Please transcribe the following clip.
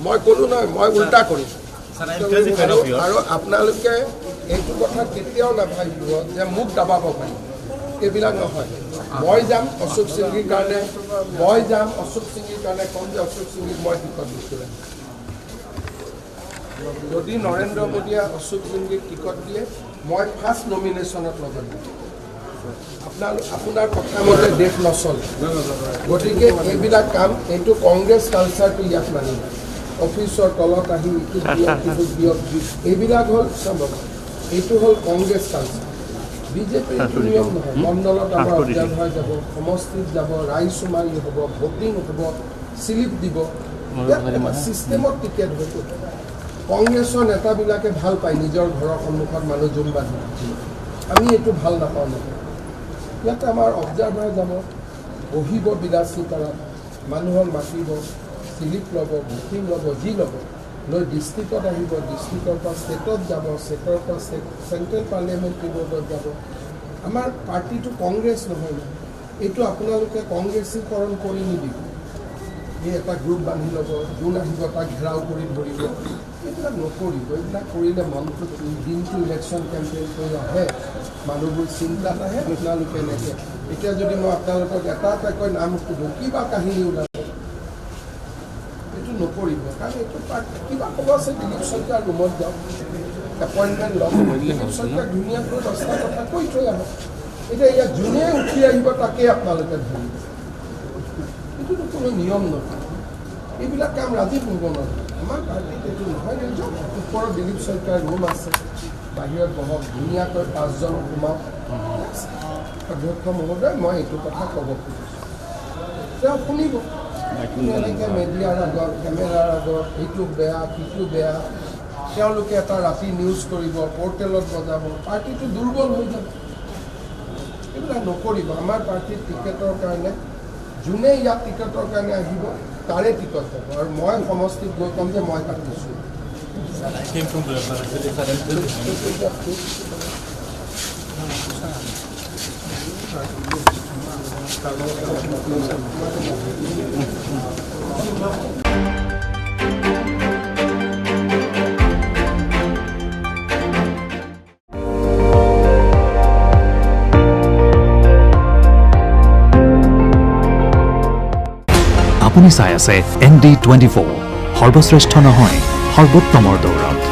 মই ক'লো নহয়, মই উল্টা কৰিছোঁ। আৰু আপোনালোকে এইটো কথা কেতিয়াও নাভাবিব যে মোক দাবাব পাৰিব, এইবিলাক নহয়। মই যাম অশোক সিংহীৰ কাৰণে, ক'ম যে অশোক সিংহীক মই টিকট দিছোঁ। যদি নৰেন্দ্ৰ মোদীয়ে অশোক সিংহীক টিকট দিয়ে, মই ফাৰ্ষ্ট নমিনেশ্যনত লগত দিম। আপোনাৰ কথা মতে দেশ নচলে, গতিকে এইবিলাক কাম, এইটো কংগ্ৰেছ কালচাৰটো ইয়াত নানিব। অফিচৰ তলত আহি ইটো দিয়ক এইবিলাক হ'ল এইটো হ'ল কংগ্ৰেছ কালচাৰ। বিজেপিৰ নিয়ম নহয়। মণ্ডলত আমাৰ অবজাৰ্ভাৰ যাব, সমষ্টিত যাব, ৰাইজচুমাৰি হ'ব, ভোটিং হ'ব, শ্লিপ দিব, ছিষ্টেমত টিকেট হ'ব। কংগ্ৰেছৰ নেতাবিলাকে ভাল পায় নিজৰ ঘৰৰ সন্মুখত মানুহ জুম বান্ধি। আমি এইটো ভাল নাপাওঁ নহয়। ইয়াতে আমাৰ অবজাৰ্ভাৰ যাব, বহিব বিলাসীপাৰাত, মানুহক মাতিব, শ্লিপ ল'ব, ভোটিং ল'ব, যি ল'ব, লৈ ডিষ্ট্ৰিক্টত আহিব, ডিষ্ট্ৰিক্টৰ পৰা ষ্টেটত যাব, ষ্টেটৰ পৰা চেণ্ট্ৰেল পাৰ্লিয়ামেণ্টাৰী বৰ্ডত যাব। আমাৰ পাৰ্টিটো কংগ্ৰেছ নহয়, এইটো আপোনালোকে কংগ্ৰেছীকৰণ কৰি নিদিব। এই এটা গ্ৰুপ বান্ধি ল'ব, যোন আহিব তাক ঘেৰাও কৰি ধৰিব, এইবিলাক নকৰিব। এইবিলাক কৰিলে মনটো দিনটো ইলেকশ্যন কেম্পেইন কৰি আহে, মানুহবোৰ চিন্তাত আহে। আপোনালোকে এনেকৈ এতিয়া যদি মই আপোনালোকক এটা এটাকৈ নাম সোধোঁ, কিবা কাহিনী ওলাব, এইটো নকৰিব। কাৰণ এইটো কিবা ক'ব আছে, দিলীপ শইকীয়াৰ ৰুমত যাওক, এপইণ্টমেণ্ট লওক, দিলীপ শইকীয়াক ধুনীয়াকৈ 10টা কথা কৈ থৈ আহক। এতিয়া ইয়াত যোনে উঠি আহিব তাকেই আপোনালোকে ধৰিব, এইটোতো কোনো নিয়ম নহয়। এইবিলাক কাম ৰাজীৱ হ'ব নহয়। আমাৰ পাৰ্টিত এইটো নহয়। নিজৰ ওপৰত দিলীপ শইকীয়াৰ ৰুম আছে, বাহিৰত বহক, ধুনীয়াকৈ 5জন সোমাওক। অধ্যক্ষ মহোদয়, মই এইটো কথা ক'ব খুজিছোঁ, তেওঁ শুনিব। এনেকৈ মিডিয়াৰ আগত, কেমেৰাৰ আগত এইটো বেয়া, সিটো বেয়া, তেওঁলোকে এটা ৰাতি নিউজ কৰিব, পৰ্টেলত বজাব, পাৰ্টিটো দুৰ্বল হৈ যাব। এইবিলাক নকৰিব। আমাৰ পাৰ্টিৰ টিকেটৰ কাৰণে যোনে ইয়াত টিকেটৰ কাৰণে আহিব তাৰে টিকট যাব, আৰু মই সমষ্টিত গৈ ক'ম যে মই কাটিছোঁ। আপুনি চাই আছে ND24, সৰ্বশ্ৰেষ্ঠ নহয়, সৰ্বোত্তমৰ দৌৰত।